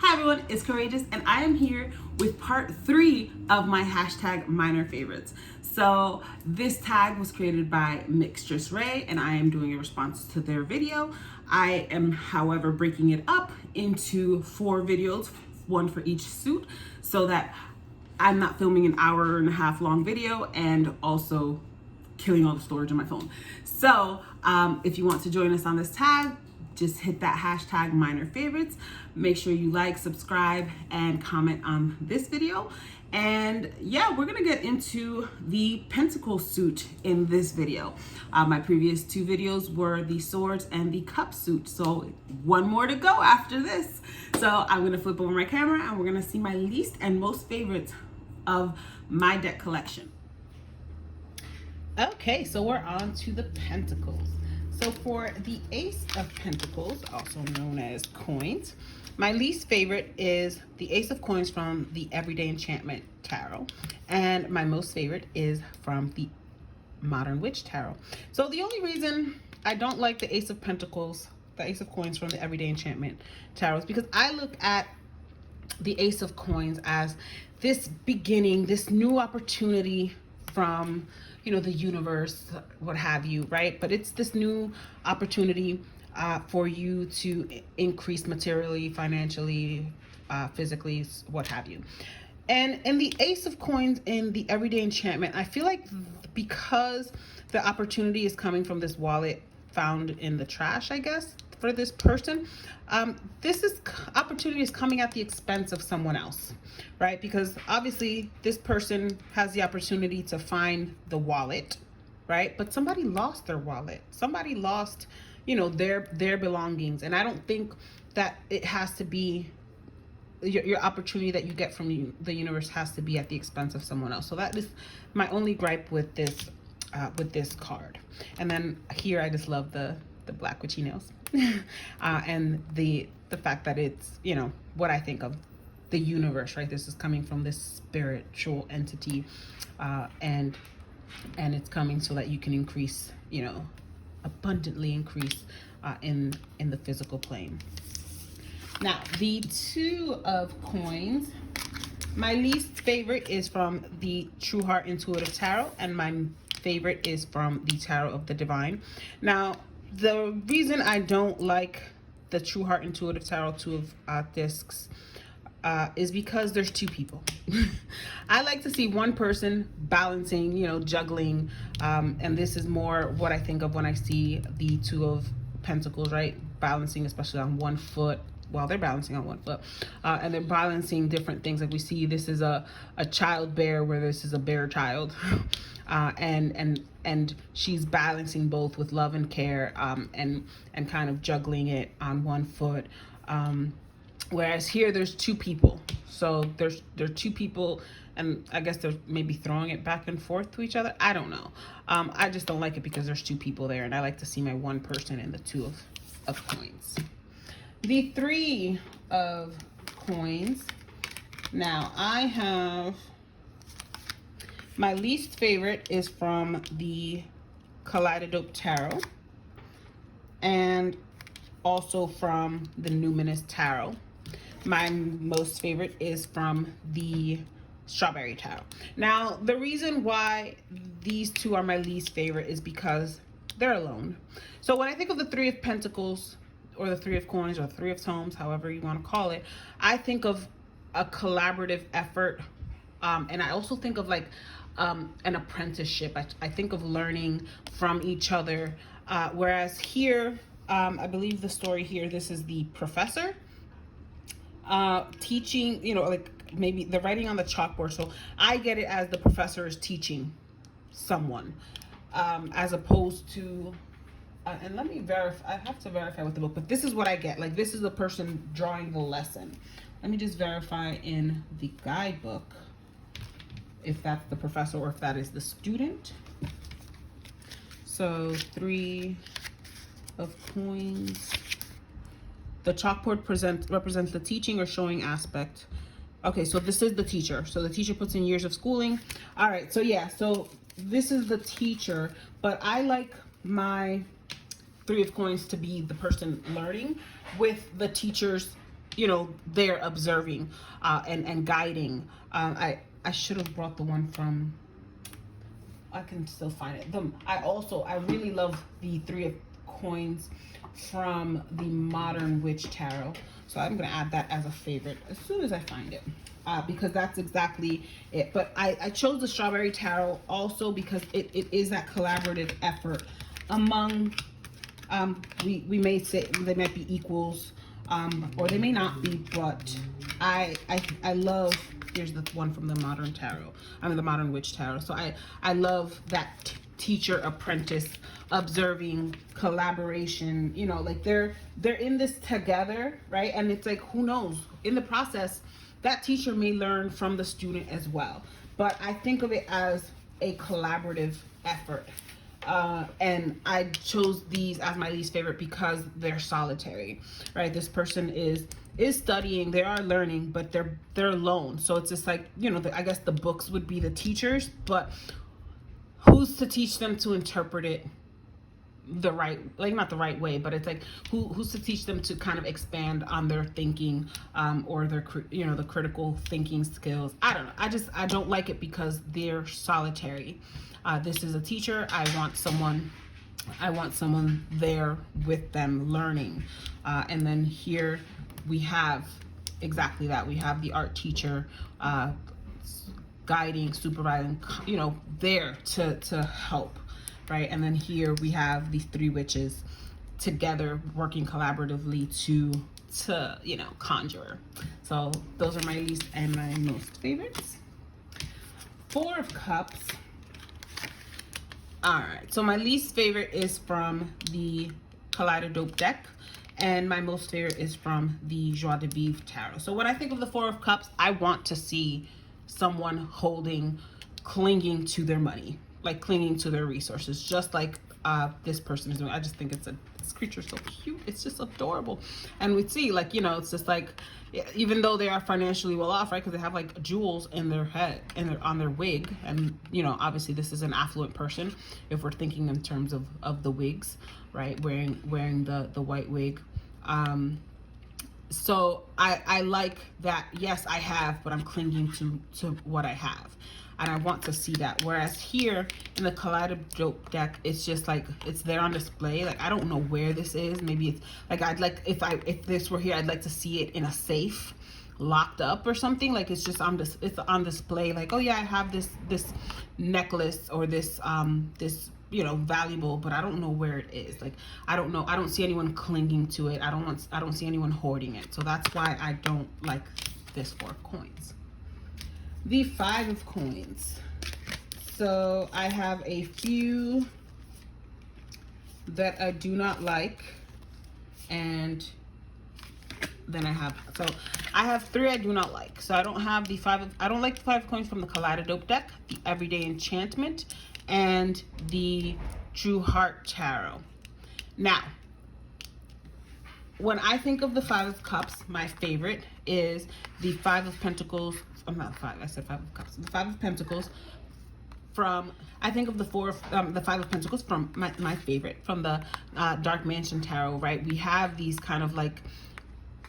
Hi everyone, it's Courageous and I am here with part 3 of my hashtag minor favorites. So this tag was created by Mixtress Rae and I am doing a response to their video. I am, however, breaking it up into 4 videos, one for each suit, so that I'm not filming an hour and a half long video and also killing all the storage on my phone. So if you want to join us on this tag, just hit that hashtag minor favorites. Make sure you like, subscribe, and comment on this video. And yeah, we're gonna get into the pentacle suit in this video. My previous 2 videos were the swords and the cup suit. So one more to go after this. So I'm gonna flip over my camera and we're gonna see my least and most favorites of my deck collection. Okay, so we're on to the pentacles. So for the Ace of Pentacles, also known as coins, my least favorite is the Ace of Coins from the Everyday Enchantment Tarot. And my most favorite is from the Modern Witch Tarot. So the only reason I don't like the Ace of Pentacles, the Ace of Coins from the Everyday Enchantment Tarot, is because I look at the Ace of Coins as this beginning, this new opportunity from, you know, the universe, what have you, right? But it's this new opportunity for you to increase materially, financially, physically, what have you. And in the Ace of Coins in the Everyday Enchantment, I feel like because the opportunity is coming from this wallet found in the trash, I guess, for this person, opportunity is coming at the expense of someone else, right? Because obviously this person has the opportunity to find the wallet, right? But somebody lost their wallet. Somebody lost, you know, their belongings. And I don't think that it has to be your opportunity that you get from the universe has to be at the expense of someone else. So that is my only gripe with this card. And then here I just love the black witchy nails and the fact that it's, you know, what I think of the universe, right? This is coming from this spiritual entity, and it's coming so that you can increase, you know, abundantly increase in the physical plane. Now, the 2 of Coins, my least favorite is from the True Heart Intuitive Tarot, and my favorite is from the Tarot of the Divine. Now, the reason I don't like the True Heart Intuitive Tarot 2 of discs is because there's 2 people. I like to see one person balancing, you know, juggling, and this is more what I think of when I see the 2 of Pentacles, right? Balancing, especially on one foot. Well, they're balancing on one foot, and they're balancing different things. Like we see, this is a child bear, where this is a bear child, and she's balancing both with love and care, and kind of juggling it on one foot. Whereas here, there's 2 people. So there are 2 people, and I guess they're maybe throwing it back and forth to each other. I don't know. I just don't like it because there's 2 people there, and I like to see my one person in the 2 of Coins. The 3 of Coins. Now, I have my least favorite is from the Kaleidadope Tarot and also from the Numinous Tarot. My most favorite is from the Strawberry Tarot. Now, the reason why these 2 are my least favorite is because they're alone. So when I think of the 3 of Pentacles, or the 3 of Coins, or 3 of Tomes, however you want to call it, I think of a collaborative effort, and I also think of like an apprenticeship. I think of learning from each other, whereas here, I believe the story here, this is the professor teaching, you know, like maybe the writing on the chalkboard. So I get it as the professor is teaching someone, as opposed to and let me verify, I have to verify with the book, but this is what I get. Like, this is the person drawing the lesson. Let me just verify in the guidebook if that's the professor or if that is the student. So 3 of Coins. The chalkboard represents the teaching or showing aspect. Okay, so this is the teacher. So the teacher puts in years of schooling. All right, so yeah, so this is the teacher, but I like my 3 of Coins to be the person learning with the teacher's you know, there observing and guiding. I should have brought the one from, I can still find it. I really love the Three of Coins from the Modern Witch Tarot. So I'm going to add that as a favorite as soon as I find it. Because that's exactly it. But I chose the Strawberry Tarot also because it is that collaborative effort among, we may say they might be equals, or they may not be, but I love, here's the one from the Modern Tarot, the Modern Witch Tarot. So I love that teacher apprentice observing collaboration, you know, like they're in this together, right? And it's like, who knows, in the process that teacher may learn from the student as well. But I think of it as a collaborative effort. And I chose these as my least favorite because they're solitary, right? This person is studying, they are learning, but they're alone. So it's just like, you know, I guess the books would be the teachers, but who's to teach them to interpret it the right, like not the right way, but it's like who's to teach them to kind of expand on their thinking, or their, you know, the critical thinking skills. I don't know. I don't like it because they're solitary. This is a teacher. I want someone there with them learning. And then here we have exactly that. We have the art teacher, guiding, supervising, you know, there to help, right? And then here we have these three witches together working collaboratively to you know, conjure. So those are my least and my most favorites. Four of Cups. All right, so my least favorite is from the Kaleidadope deck, and my most favorite is from the Joie de Vivre Tarot. So when I think of the Four of Cups, I want to see someone clinging to their money, like clinging to their resources, just like this person is doing. I just think this creature is so cute. It's just adorable. And we see, like, you know, it's just like, even though they are financially well off, right, because they have like jewels in their head and on their wig, and you know, obviously this is an affluent person if we're thinking in terms of the wigs, right, wearing the white wig. So I like that. Yes, I have, but I'm clinging to what I have, and I want to see that. Whereas here in the Kaleidadope deck, it's just like it's there on display. Like I don't know where this is. Maybe it's like I'd like, if this were here, I'd like to see it in a safe, locked up or something. Like it's just on this, it's on display. Like, oh yeah, I have this necklace or this this, you know, valuable, but I don't know where it is. Like I don't know. I don't see anyone clinging to it. I don't see anyone hoarding it. So that's why I don't like this Four of Coins. The Five of Coins. So I have a few that I do not like, and then I have three I do not like. So I don't have I don't like the Five of Coins from the Kaleidadope deck, the Everyday Enchantment, and the True Heart Tarot. Now, when I think of the Five of Cups, my favorite is the Five of Pentacles. I'm not five. I said Five of Cups. The Five of Pentacles from, I think of the Five of Pentacles from my favorite from the Dark Mansion Tarot, right? We have these kind of like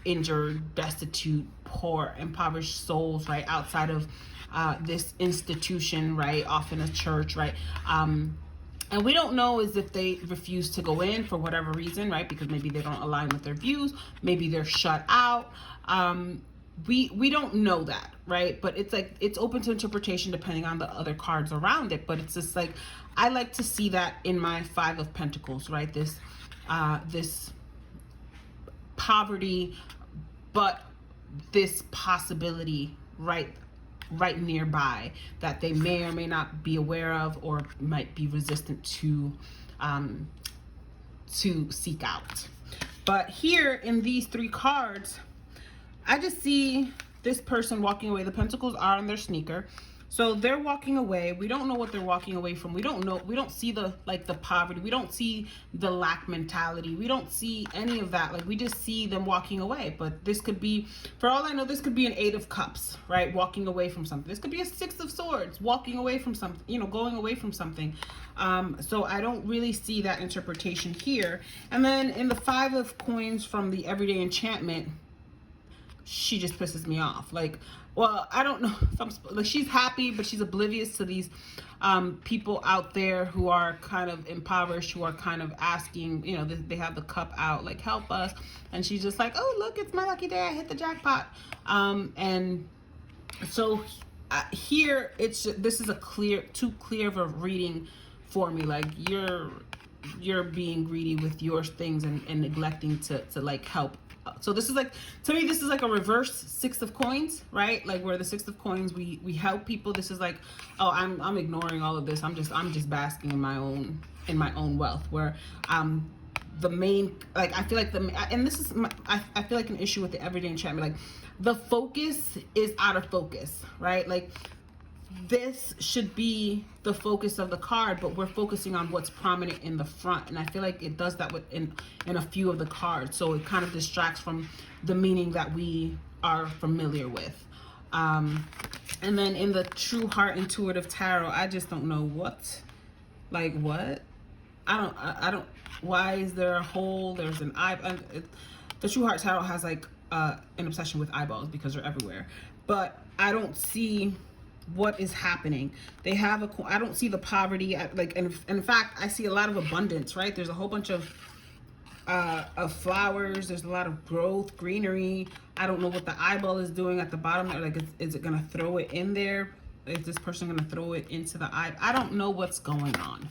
injured, destitute, poor, impoverished souls, right, outside of this institution, right, often a church, right? And we don't know is if they refuse to go in for whatever reason, right? Because maybe they don't align with their views, maybe they're shut out. We don't know that, right? But it's like, it's open to interpretation depending on the other cards around it. But it's just like, I like to see that in my Five of Pentacles, right? This poverty, but this possibility right nearby that they may or may not be aware of, or might be resistant to seek out. But here in these three cards, I just see this person walking away. The pentacles are on their sneaker. So they're walking away. We don't know what they're walking away from. We don't know. We don't see the poverty. We don't see the lack mentality. We don't see any of that. Like we just see them walking away. But this could be, for all I know, this could be an Eight of Cups, right? Walking away from something. This could be a Six of Swords, walking away from something, you know, going away from something. So I don't really see that interpretation here. And then in the Five of Coins from the Everyday Enchantment, she just pisses me off. Like, well, I don't know if I'm like, she's happy, but she's oblivious to these people out there who are kind of impoverished, who are kind of asking, you know, they have the cup out, like, help us. And she's just like, oh, look, it's my lucky day, I hit the jackpot. And so here, this is too clear of a reading for me. Like, you're being greedy with your things and neglecting to like help. So this is like, to me, this is like a reverse Six of Coins, right? Like, where the Six of Coins, we help people. This is like, oh, I'm ignoring all of this. I'm just basking in my own wealth. Where the main, like, I feel like and this is I feel like an issue with the everyday enchantment. Like, the focus is out of focus, right? Like, this should be the focus of the card, but we're focusing on what's prominent in the front, and I feel like it does that in a few of the cards, so it kind of distracts from the meaning that we are familiar with. And then in the True Heart Intuitive Tarot, I just don't know what. I don't. Why is there a hole? There's an eye. The True Heart Tarot has like an obsession with eyeballs because they're everywhere, but I don't see what is happening. They have I don't see the poverty, like, and in fact, I see a lot of abundance, right? There's a whole bunch of flowers. There's a lot of growth, greenery. I don't know what the eyeball is doing at the bottom there. Like, is it gonna throw it in there? Is this person gonna throw it into the eye? I don't know what's going on.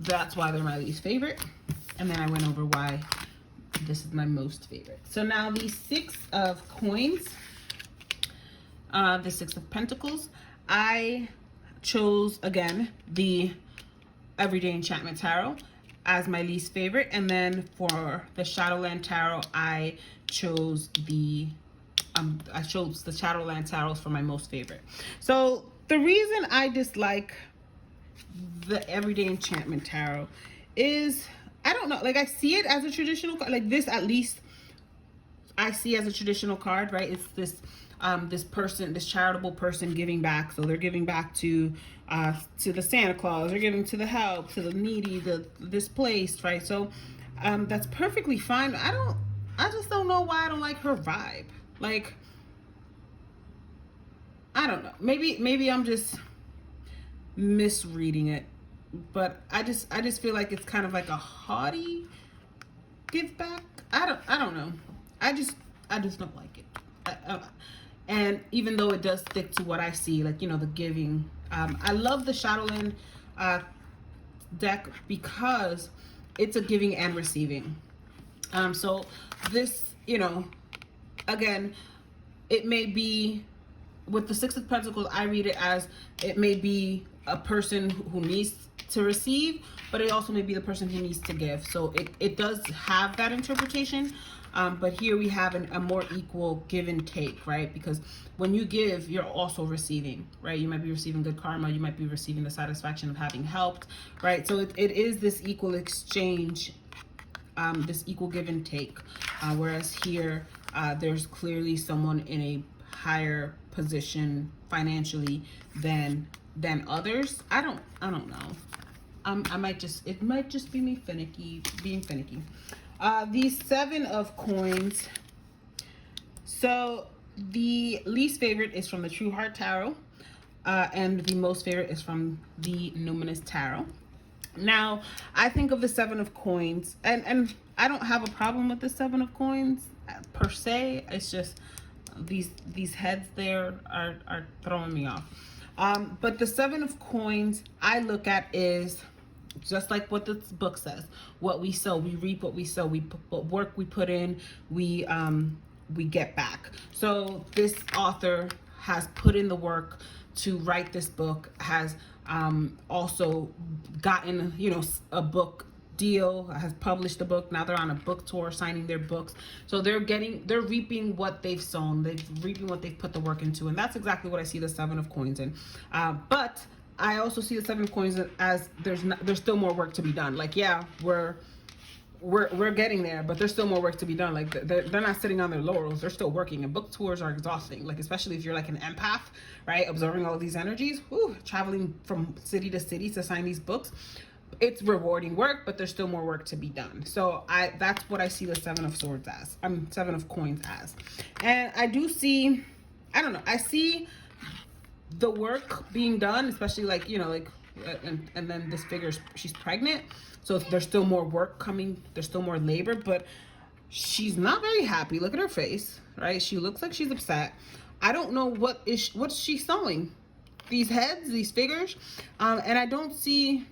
That's why they're my least favorite. And then I went over why this is my most favorite. So now the Six of Coins, the Six of Pentacles. I chose, again, the Everyday Enchantment Tarot as my least favorite. And then for the Shadowland Tarot, I chose the Shadowland Tarot for my most favorite. So the reason I dislike the Everyday Enchantment Tarot is, I don't know, like, I see it as a traditional, like, this at least I see as a traditional card, right? It's this this charitable person giving back. So they're giving back to the Santa Claus, they're giving to the help, to the needy, the displaced, right? So that's perfectly fine. I just don't know why I don't like her vibe. Like, I don't know. Maybe I'm just misreading it, but I just feel like it's kind of like a haughty give back. I don't know. I just don't like it. And even though it does stick to what I see, like, you know, the giving. I love the Shadowland deck because it's a giving and receiving. So this, you know, again, it may be, with the Six of Pentacles, I read it as it may be a person who needs to receive, but it also may be the person who needs to give. So it does have that interpretation. But here we have a more equal give and take, right? Because when you give, you're also receiving, right? You might be receiving good karma. You might be receiving the satisfaction of having helped, right? So it is this equal exchange, this equal give and take. Whereas here, there's clearly someone in a higher position financially than others. I don't know. It might just be me being finicky. The Seven of Coins. So the least favorite is from the True Heart Tarot, and the most favorite is from the Numinous Tarot. Now, I think of the Seven of Coins, and I don't have a problem with the Seven of Coins per se. It's just these heads there are throwing me off. But the Seven of Coins, I look at is just like what this book says. What we sow, we reap what we sow. What work we put in, we get back. So this author has put in the work to write this book, has also gotten, you know, a book deal, has published a book. Now they're on a book tour signing their books. So they're reaping what they've sown. They're reaping what they've put the work into. And that's exactly what I see the Seven of Coins in. But I also see the Seven of Coins as there's still more work to be done. Like, yeah, we're getting there, but there's still more work to be done. Like, they're not sitting on their laurels. They're still working, and book tours are exhausting. Like, especially if you're like an empath, right? Absorbing all of these energies, traveling from city to city to sign these books. it's rewarding work, but there's still more work to be done. So that's what I see the Seven of Swords as. Seven of Coins as. And I do see, I don't know, I see the work being done, especially like, you know, like, and then this figure, she's pregnant. So there's still more work coming. There's still more labor, but she's not very happy. Look at her face, right? She looks like she's upset. I don't know what's she sewing. These heads, these figures. And I don't see,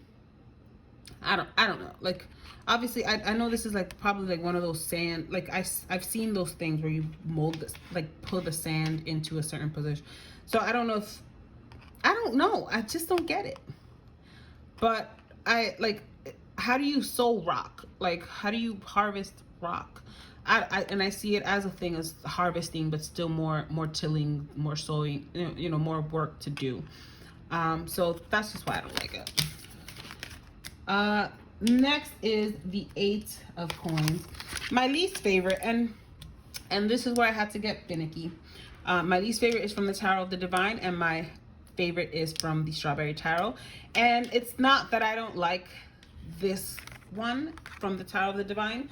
I don't know. Like, obviously, I know this is like probably like one of those sand, like I've seen those things where you mold this, like pull the sand into a certain position. So I don't know if, I don't know. I just don't get it. But how do you sow rock? Like, how do you harvest rock? And I see it as a thing as harvesting, but still more tilling, more sowing, you know, more work to do. So that's just why I don't like it. Next is the Eight of Coins. My least favorite, and this is where I had to get finicky. My least favorite is from the Tarot of the Divine, and my favorite is from the Strawberry Tarot. And it's not that I don't like this one from the Tarot of the Divine.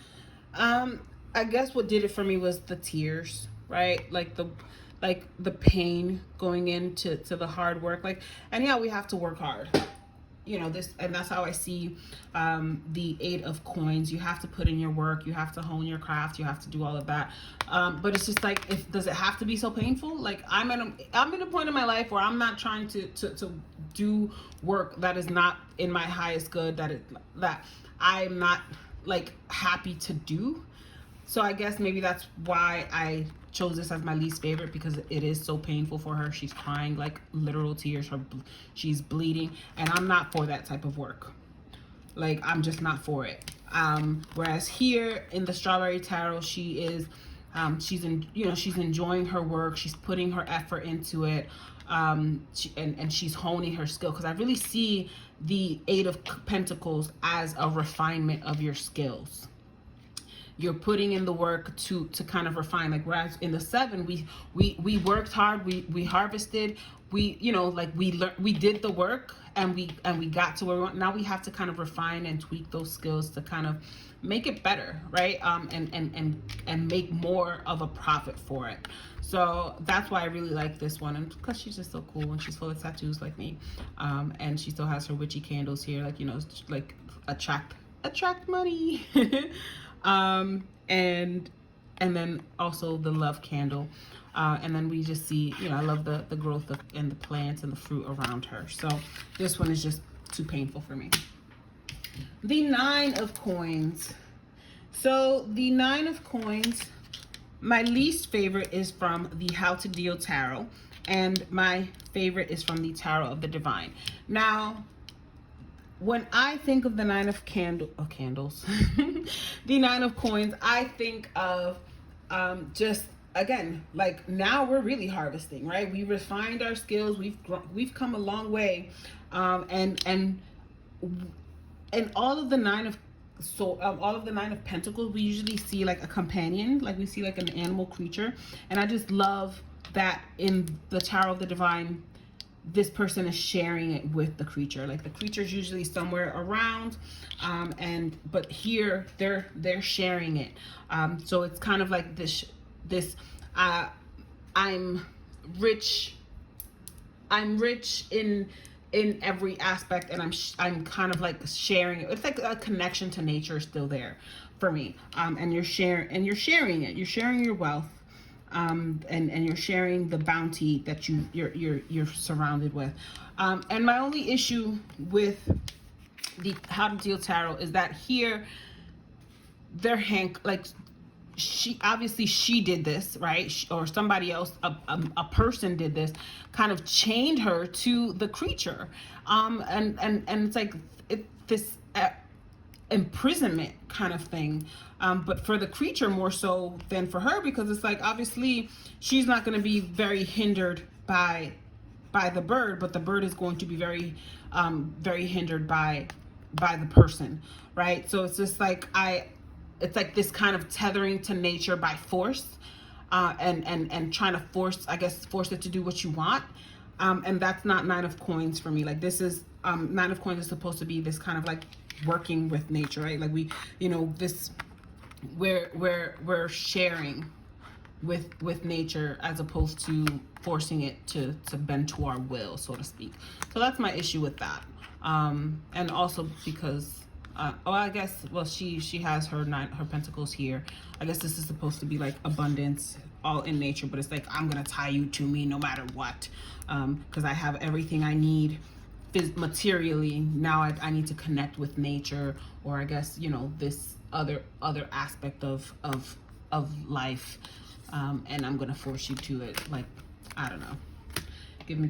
I guess what did it for me was the tears, right? Like the pain going into the hard work. Like, and yeah, we have to work hard. You know, this, and that's how I see the Eight of Coins. You have to put in your work, you have to hone your craft, you have to do all of that. But it's just like, does it have to be so painful? Like, I'm in a point in my life where I'm not trying to do work that is not in my highest good, that I'm not like happy to do. So I guess maybe that's why I chose this as my least favorite, because it is so painful for her. She's crying like literal tears. She's bleeding, and I'm not for that type of work. Like, I'm just not for it. Whereas here in the Strawberry Tarot, she is, she's enjoying her work. She's putting her effort into it, and she's honing her skill. Because I really see the Eight of Pentacles as a refinement of your skills. You're putting in the work to kind of refine. Like, whereas in the Seven, we worked hard, we harvested, we, you know, like we did the work, and we got to where we want. Now we have to kind of refine and tweak those skills to kind of make it better, right? And make more of a profit for it. So that's why I really like this one, and because she's just so cool, and she's full of tattoos like me, and she still has her witchy candles here, like, you know, like attract money. And then also the love candle, and then we just see, you know, I love the growth and the plants and the fruit around her. So this one is just too painful for me. The Nine of Coins. So the Nine of Coins, my least favorite is from the How to Deal Tarot, and my favorite is from the Tarot of the Divine. Now, when I think of the Nine of Candles, the Nine of Coins, I think of just, again, like, now we're really harvesting, right? We refined our skills. We've come a long way, and all of the Nine of Pentacles, we usually see like a companion, like we see like an animal creature, and I just love that in the Tarot of the Divine, this person is sharing it with the creature. Like, the creature's usually somewhere around, but here they're sharing it. So it's kind of like this I'm rich in every aspect, and I'm kind of like sharing it. It's like a connection to nature is still there for me. And you're sharing it. You're sharing your wealth. And you're sharing the bounty that you're surrounded with. And my only issue with the How to Deal Tarot is that here she did this, right? Or somebody else, a person did this, kind of chained her to the creature, and it's like this imprisonment kind of thing, but for the creature more so than for her, because it's like, obviously she's not going to be very hindered by the bird, but the bird is going to be very hindered by the person, right? So it's just like it's like this kind of tethering to nature by force, and trying to force it to do what you want. And that's not Nine of Coins for me. Like this is, Nine of Coins is supposed to be this kind of like working with nature, right? Like we, you know, this, we're sharing with nature as opposed to forcing it to bend to our will, so to speak. So that's my issue with that. And also because oh, I guess, well, she has her pentacles here. I guess this is supposed to be like abundance, all in nature, but it's like, I'm gonna tie you to me no matter what, because I have everything I need materially. Now I need to connect with nature, or I guess, you know, this other aspect of life, and I'm gonna force you to it. Like, I don't know, gives me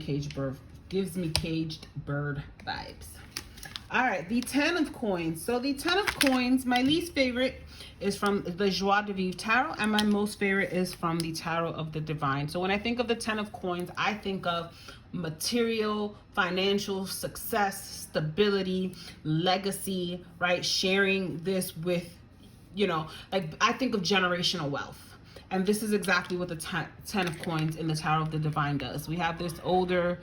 caged bird vibes. All right, the 10 of Coins. So the 10 of Coins, my least favorite is from the Joie de Vivre Tarot, and my most favorite is from the Tarot of the Divine. So when I think of the 10 of Coins, I think of material, financial success, stability, legacy, right? Sharing this with, you know, like I think of generational wealth. And this is exactly what the 10 of Coins in the Tarot of the Divine does. We have this older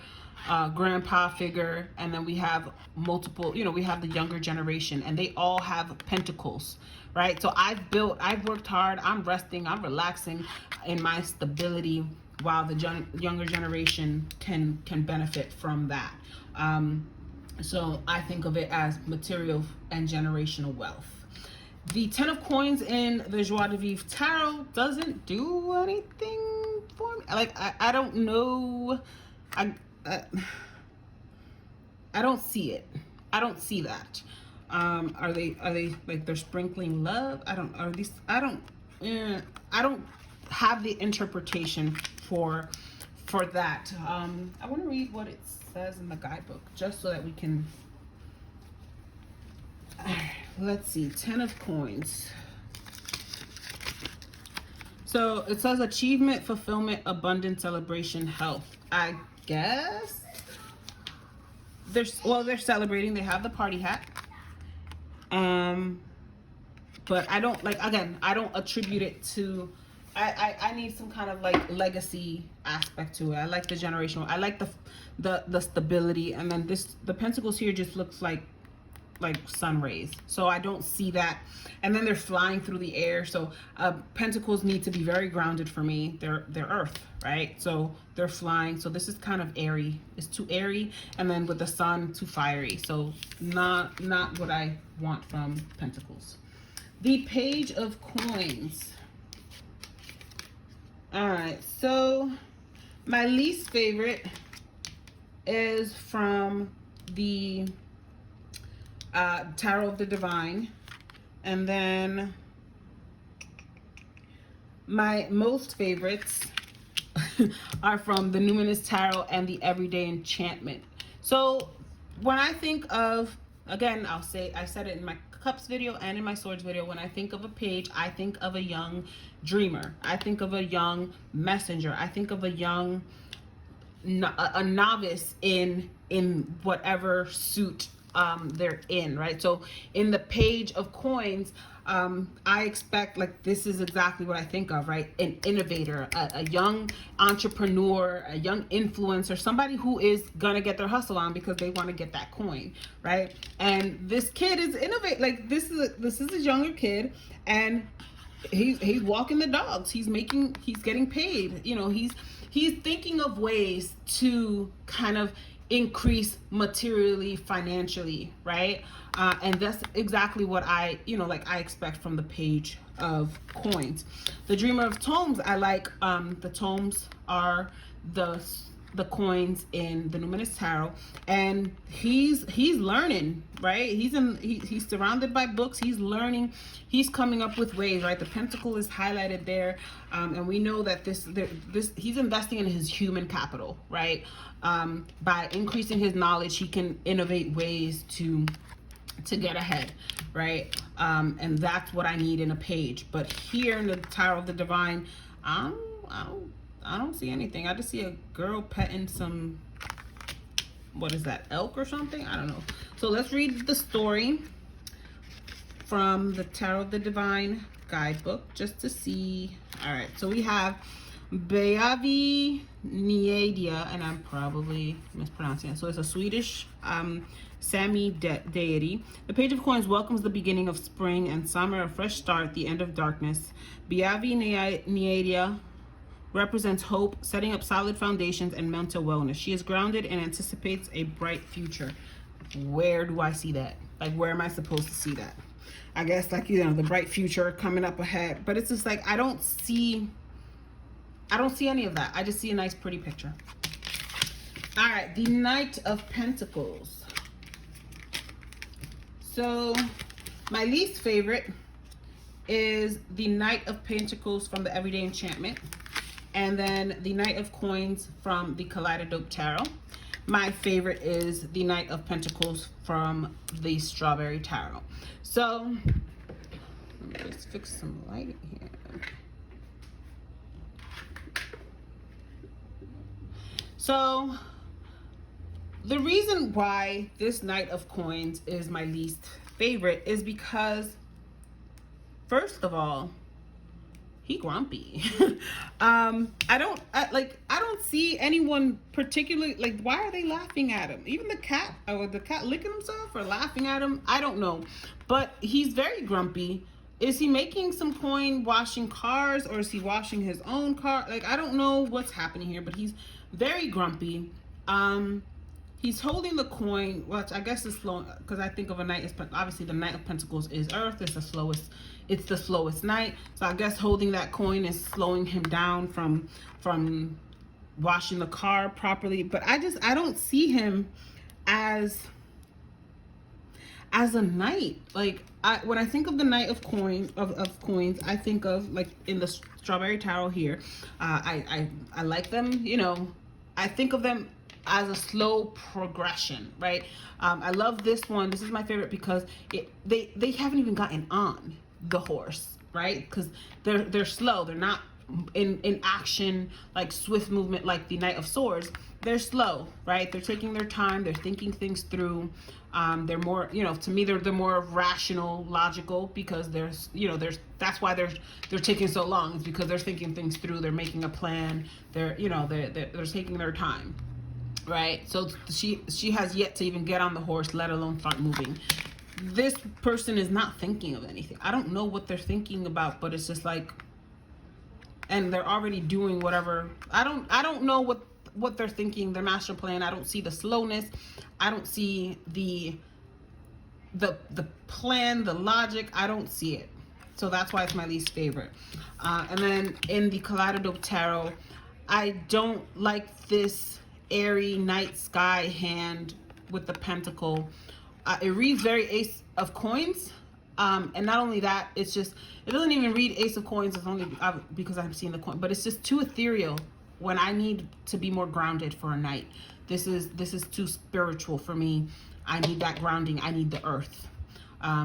grandpa figure, and then we have multiple, you know, we have the younger generation, and they all have pentacles, right? So I've worked hard, I'm resting, I'm relaxing in my stability, while the younger generation can benefit from that. So I think of it as material and generational wealth. The 10 of Coins in the Joie de Vivre Tarot doesn't do anything for me. Like, I don't know. I don't see it. I don't see that. Are they like they're sprinkling love? I don't have the interpretation for that. I want to read what it says in the guidebook just so that we can. Let's see, 10 of Coins. So it says achievement, fulfillment, abundance, celebration, health. I guess they're celebrating. They have the party hat. But I don't, like, again, I don't attribute it to, I need some kind of like legacy aspect to it. I like the generational, I like the stability, and then the pentacles here just looks like sun rays, so I don't see that. And then they're flying through the air, so pentacles need to be very grounded for me. They're earth, right? So they're flying, so this is kind of airy. It's too airy, and then with the sun, too fiery. So not what I want from pentacles. The Page of Coins. All right, so my least favorite is from the Tarot of the Divine, and then my most favorites are from the Numinous Tarot and the Everyday Enchantment. So when I think of, again, I said it in my Cups video and in my Swords video, when I think of a page, I think of a young dreamer. I think of a young messenger. I think of a young, a novice in whatever suit they're in, right? So in the Page of Coins, I expect, like, this is exactly what I think of, right? An innovator, a young entrepreneur, a young influencer, somebody who is gonna get their hustle on because they want to get that coin, right? And this kid is innovate, like, this is a younger kid, and he's walking the dogs. He's getting paid. You know, he's thinking of ways to kind of increase materially, financially, right? And that's exactly what I expect from the Page of Coins. The Dreamer of Tomes, I like, the tomes are the coins in the Numinous Tarot, and he's learning, right? He's surrounded by books. He's learning. He's coming up with ways, right? The pentacle is highlighted there, and we know that this he's investing in his human capital, right? By increasing his knowledge, he can innovate ways to get ahead, right? And that's what I need in a page. But here in the Tarot of the Divine, I don't see anything. I just see a girl petting some, what is that, elk or something? I don't know. So let's read the story from the Tarot of the Divine guidebook just to see. All right, so we have Beavi Niedia, and I'm probably mispronouncing it. So it's a Swedish Sami deity. The Page of Coins welcomes the beginning of spring and summer, a fresh start, the end of darkness. Beavi Niedia represents hope, setting up solid foundations and mental wellness. She is grounded and anticipates a bright future. Where do I see that? Like, where am I supposed to see that? I guess, like, you know, the bright future coming up ahead. But it's just like, I don't see any of that. I just see a nice, pretty picture. All right, the Knight of Pentacles. So, my least favorite is the Knight of Pentacles from the Everyday Enchantment. And then the Knight of Coins from the Kaleidadope Tarot. My favorite is the Knight of Pentacles from the Strawberry Tarot. So, let me just fix some lighting here. So, the reason why this Knight of Coins is my least favorite is because, first of all, he grumpy. I don't see anyone particularly, like, why are they laughing at him? Even the cat, or the cat licking himself or laughing at him, I don't know. But he's very grumpy. Is he making some coin washing cars, or is he washing his own car? Like, I don't know what's happening here, but he's very grumpy. He's holding the coin, which I guess is slow, because I think of a knight as, obviously the Knight of Pentacles is Earth. It's the slowest knight. So I guess holding that coin is slowing him down from washing the car properly. But I don't see him as a knight. Like, when I think of the Knight of coins, I think of, like, in the Strawberry Tarot here. I like them, you know. I think of them as a slow progression, right? I love this one. This is my favorite because they haven't even gotten on the horse, right? Because they're slow. They're not in action, like swift movement, like the Knight of Swords. They're slow, right? They're taking their time. They're thinking things through. They're more, you know, to me, they're more rational, logical, because that's why they're taking so long. It's because they're thinking things through. They're making a plan. They're taking their time. Right, so she has yet to even get on the horse, let alone start moving. This person is not thinking of anything. I don't know what they're thinking about, but it's just like, and they're already doing whatever. I don't know what they're thinking, their master plan. I don't see the slowness. I don't see the plan, the logic. I don't see it. So that's why it's my least favorite. And then in the Kaleidadope Tarot, I don't like this airy night sky hand with the pentacle. It reads very Ace of Coins, and not only that, it doesn't even read Ace of Coins. It's only because I'm seeing the coin, but it's just too ethereal when I need to be more grounded for a night. This is too spiritual for me. I need that grounding. I need the earth.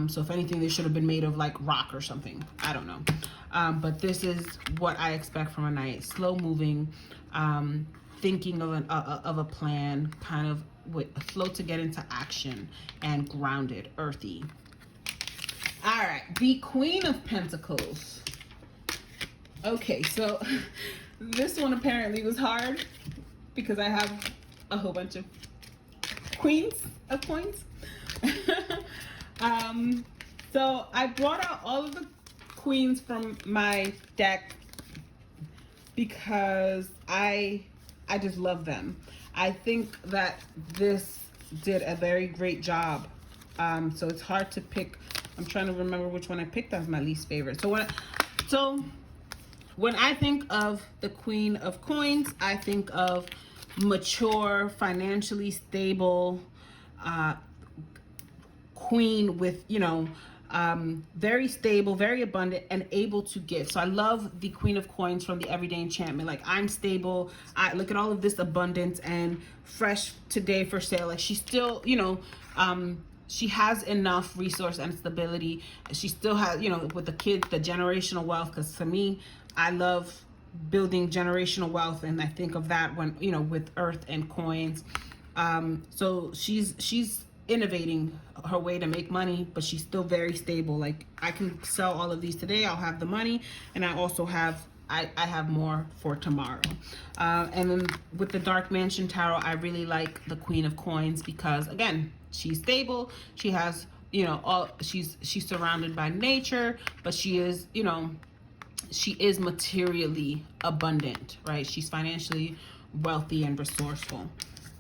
So if anything, this should have been made of like rock or something. I don't know. But this is what I expect from a night. Slow moving, thinking of a plan, kind of with a flow to get into action, and grounded, earthy. All right, the Queen of Pentacles. Okay, so this one apparently was hard because I have a whole bunch of queens of coins. So I brought out all of the queens from my deck because I just love them. I think that this did a very great job. So it's hard to pick. I'm trying to remember which one I picked as my least favorite. So when I think of the Queen of Coins, I think of mature, financially stable queen with, very stable, very abundant, and able to give. So I love the Queen of Coins from the Everyday Enchantment. Like, I'm stable. I look at all of this abundance and fresh today for sale. Like, she's still, she has enough resource and stability. She still has, with the kids, the generational wealth. Because to me, I love building generational wealth, and I think of that when, with earth and coins. So she's innovating her way to make money, but she's still very stable. Like, I can sell all of these today, I'll have the money, and I also have I have more for tomorrow. And then with the Dark Mansion Tarot, I really like the Queen of Coins because, again, she's stable. She has, you know, she's surrounded by nature, but she is, you know, she is materially abundant, right? She's financially wealthy and resourceful.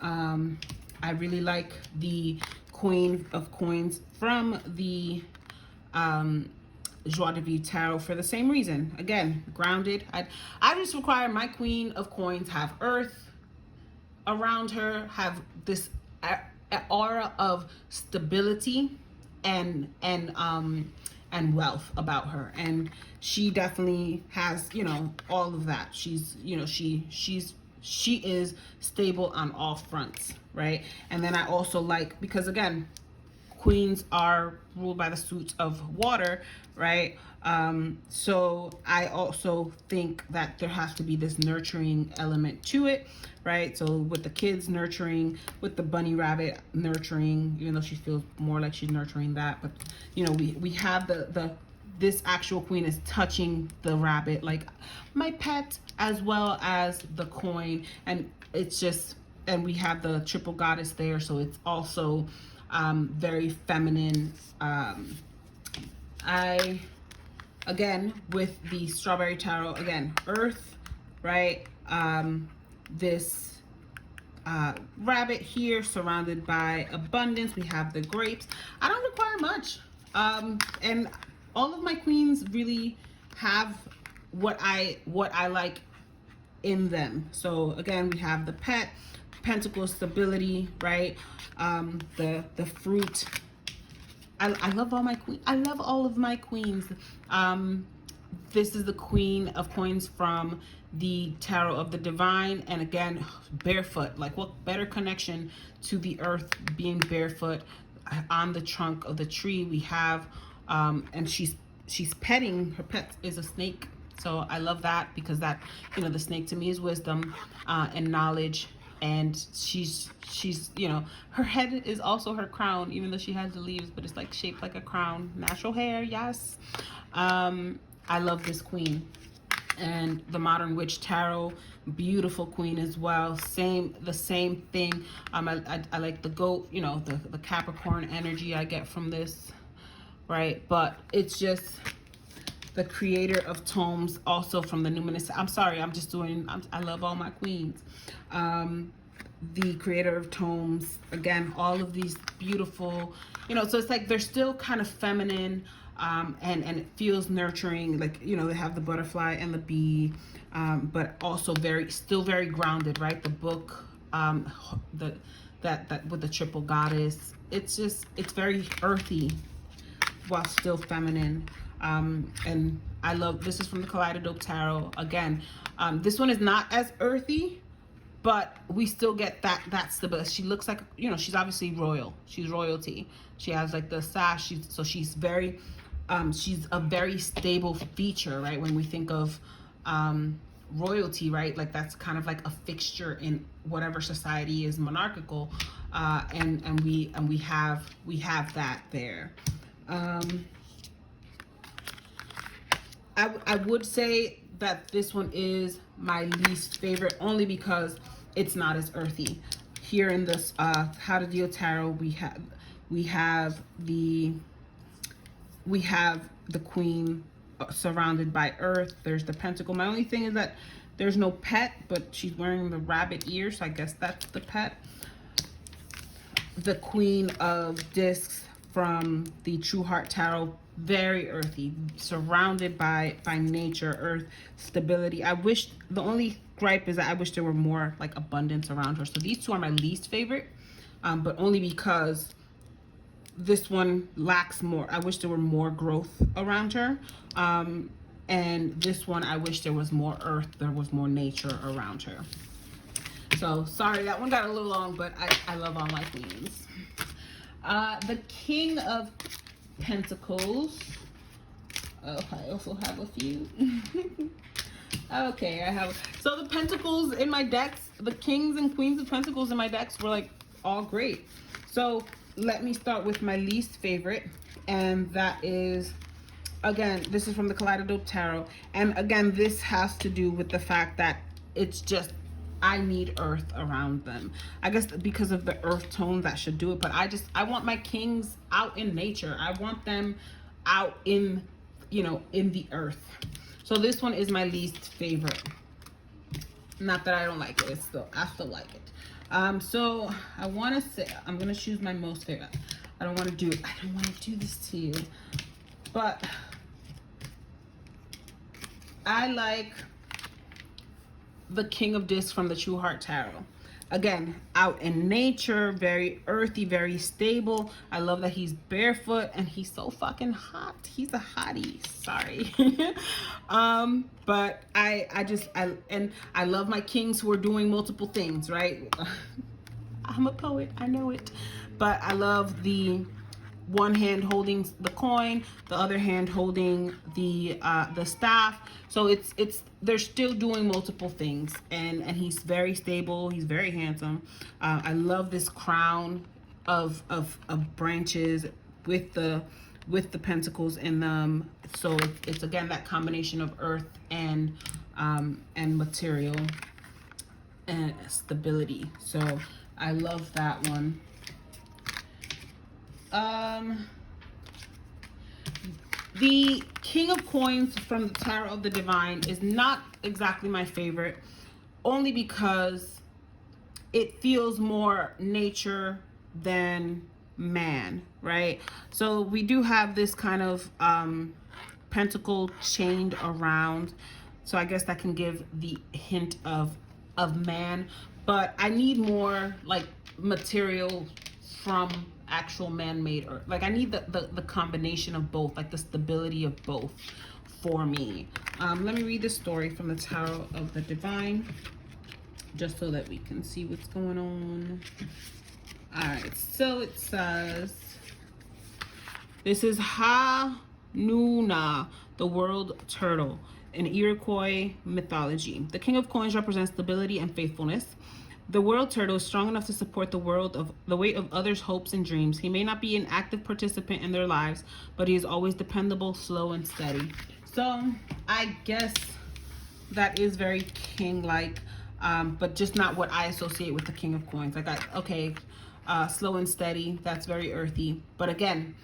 I really like the Queen of Coins from the Joie de Vivre Tarot for the same reason. Again, grounded. I just require my Queen of Coins have earth around her, have this aura of stability and wealth about her, and she definitely has, you know, all of that. She's, you know, she is stable on all fronts, right? And then I also like, because again, queens are ruled by the suits of water, right? So I also think that there has to be this nurturing element to it, right? So with the kids, nurturing, with the bunny rabbit, nurturing, even though she feels more like she's nurturing that, but you know, we have this actual queen is touching the rabbit, like my pet, as well as the coin, and it's just, and we have the triple goddess there, so it's also very feminine. I, again, with the Strawberry Tarot, again, earth, right? This rabbit here surrounded by abundance. We have the grapes. I don't require much. And all of my queens really have what I like in them. So again, we have the pet, Pentacles, stability, right? The fruit. I love all my queens. I love all of my queens. This is the Queen of Coins from the Tarot of the Divine, and again, barefoot. Like, what better connection to the earth, being barefoot on the trunk of the tree. We have and she's petting, her pet is a snake. So I love that, because that, you know, the snake to me is wisdom and knowledge. And she's, you know, her head is also her crown, even though she has the leaves, but it's like shaped like a crown. Natural hair, yes. I love this queen. And the Modern Witch Tarot, beautiful queen as well. The same thing. I like the goat, you know, the Capricorn energy I get from this, right? But it's just the creator of tomes, also from the Numinous. I'm sorry, I love all my queens. The creator of tomes, again, all of these beautiful, you know, so it's like they're still kind of feminine, and it feels nurturing, like, you know, they have the butterfly and the bee, but also still very grounded, right? The book, that with the triple goddess, it's very earthy while still feminine. And I love, this is from the Kaleidadope Tarot. Again, this one is not as earthy, but we still get that stability. She looks like, you know, she's obviously royal. She's royalty. She has like the sash. She's very, she's a very stable feature, right? When we think of royalty, right? Like, that's kind of like a fixture in whatever society is monarchical, and we have that there. I would say that this one is my least favorite, only because it's not as earthy. Here in this How to Deal Tarot, we have the queen surrounded by earth. There's the pentacle. My only thing is that there's no pet, but she's wearing the rabbit ears, so I guess that's the pet. The Queen of Discs from the True Heart Tarot, very earthy, surrounded by nature, earth, stability. The only gripe is that I wish there were more like abundance around her. So these two are my least favorite, but only because this one lacks more. I wish there were more growth around her. And this one, I wish there was more earth, there was more nature around her. So sorry, that one got a little long, but I love all my queens. The King of Pentacles. Oh, I also have a few. Okay, so the Pentacles in my decks, the Kings and Queens of Pentacles in my decks were like all great. So let me start with my least favorite, and that is again, this is from the Kaleidadope Tarot. And again, this has to do with the fact that it's just, I need earth around them. I guess because of the earth tone that should do it. But I want my kings out in nature. I want them out in, you know, in the earth. So this one is my least favorite. Not that I don't like it. I still like it. So I want to say, I'm going to choose my most favorite. I don't want to do this to you. But I like the King of Discs from the True Heart Tarot. Again, out in nature, very earthy, very stable. I love that he's barefoot and he's so fucking hot. He's a hottie. Sorry. But I love my kings who are doing multiple things, right? I'm a poet, I know it. But I love the one hand holding the coin, the other hand holding the staff. So they're still doing multiple things, and he's very stable. He's very handsome. I love this crown of branches with the pentacles in them. So it's again that combination of earth and material and stability. So I love that one. The King of Coins from the Tarot of the Divine is not exactly my favorite, only because it feels more nature than man, right? So we do have this kind of pentacle chained around, so I guess that can give the hint of man, but I need more like material from actual man-made earth. Like I need the combination of both, like the stability of both for me. Let me read the story from the Tarot of the Divine, just so that we can see what's going on. All right, so it says, this is Ha-Nuna, the world turtle, in Iroquois mythology. The King of Coins represents stability and faithfulness. The world turtle is strong enough to support the weight of others' hopes and dreams. He may not be an active participant in their lives, but he is always dependable, slow, and steady. So I guess that is very king-like, but just not what I associate with the King of Coins. Like, slow and steady, that's very earthy. But again,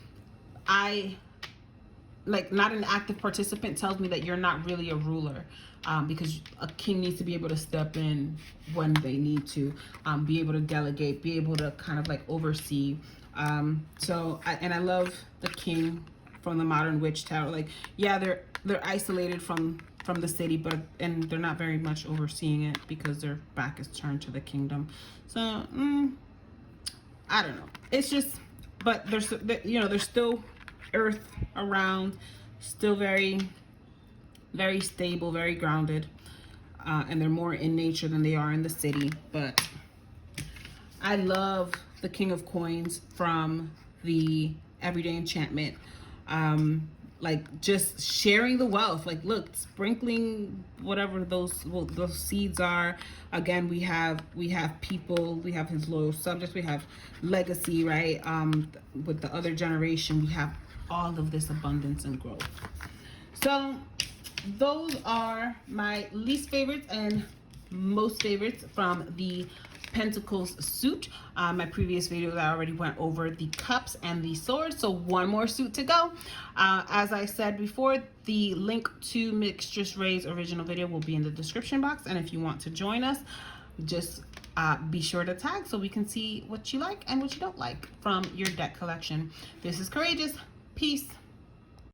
not an active participant tells me that you're not really a ruler, because a king needs to be able to step in when they need to, be able to delegate, be able to kind of like oversee. I love the king from the Modern Witch Tarot. Like, yeah, they're isolated from the city, but they're not very much overseeing it because their back is turned to the kingdom. So I don't know. It's just, but there's still earth around, still very, very stable, very grounded, and they're more in nature than they are in the city. But I love the King of Coins from the Everyday Enchantment. Like just sharing the wealth, like look, sprinkling whatever those seeds are. Again, we have people, we have his loyal subjects, we have legacy, right? With the other generation, we have all of this abundance and growth. So those are my least favorites and most favorites from the Pentacles suit. My previous videos, I already went over the cups and the swords, so one more suit to go. As I said before, the link to Mixtress Rae's original video will be in the description box, and if you want to join us, just be sure to tag so we can see what you like and what you don't like from your deck collection. This is Courageous. Peace.